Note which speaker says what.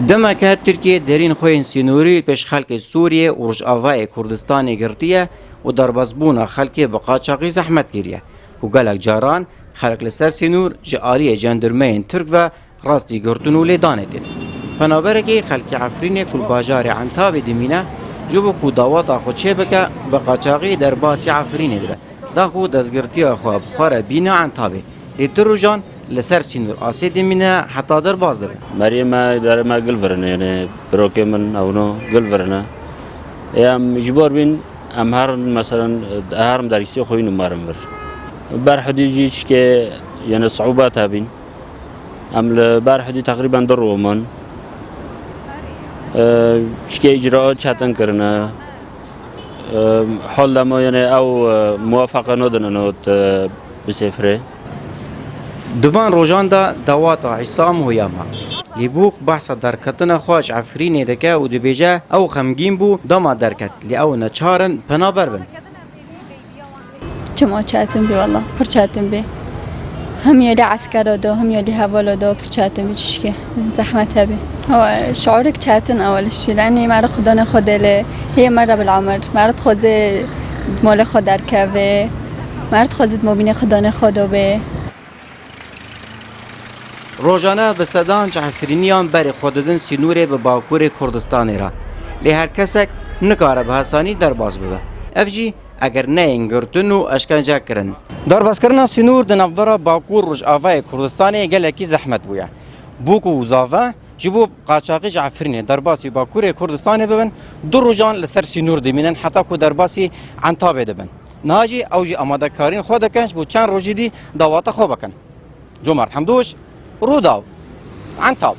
Speaker 1: دمکه ترکیه درین خوین سینوری پیش خلق سوریه و رجاوای کردستان گرتیه و دربازبون خلق بقاچاقی زحمت گیریه و گلک جاران خلق لسر سینور جالی جندرمین ترک و راستی گرتنو لیدانه دید. فنابرکی خلق عفرین کل باجار عنتاب دیمینه جو بکو داواتا خودشه بکه بقاچاقی در باسی عفرین دیده. دا خو دزگرتی خواه بخواره بینا عنتابه. لیتر رو جان لسر سینور آسی دیمینه حتی در باز دبه.
Speaker 2: مریم داره ما گل ورنه یعنی بروک من اونو گل ورنه. ام جبار بین ام هر مثلا هرم درکسی خوی نمارم بر. بر حدیجیش که یعنی صعوبات هبین. ام بر حدی تقریبا در رومان. چه اجراءات چاتن کرنه. حال ما یعنی او موافقه ندارن نوت بسفره.
Speaker 1: دوان روزان دا دواتا عصام و یاما لیبوک بحث درکتن خواج عفرین دکه و دبیجه او خمگین بو دما درکت لی او نچارن پنابر بن
Speaker 3: جمع چاتم بی والله پر چاتم بی هم يلي عسكر دو هم يلي هوالا دو پر چاتم بيش که زحمت هبي هو شعورك چاتن اول شيء لاني ما خدانه خدله هي مره بالعمر ما خوزه مال خود درکه ما خوزه مبینه خدانه خدا به
Speaker 1: روزانه به صدان عفرینیان بر خوددن سینوره به باکور کردستان را لی هر کسک نکاره به حسانی در باز ببه افجی اگر نه انگرتن و اشکنجه کرن در باز کردن سینور دنبره باکور رجاوای کردستان گلکی زحمت بوده بوکو وزاوه جبو قاچاقی عفرینه در باسی باکور کردستان ببن دو روزان لسر سینور دمینن حتی کو در باسی عنتاب دبن ناجی اوجی آماده کارین خود کنش بو چند روزی دی دواتا خوب کن جمعه حمدوش روداو عنتاب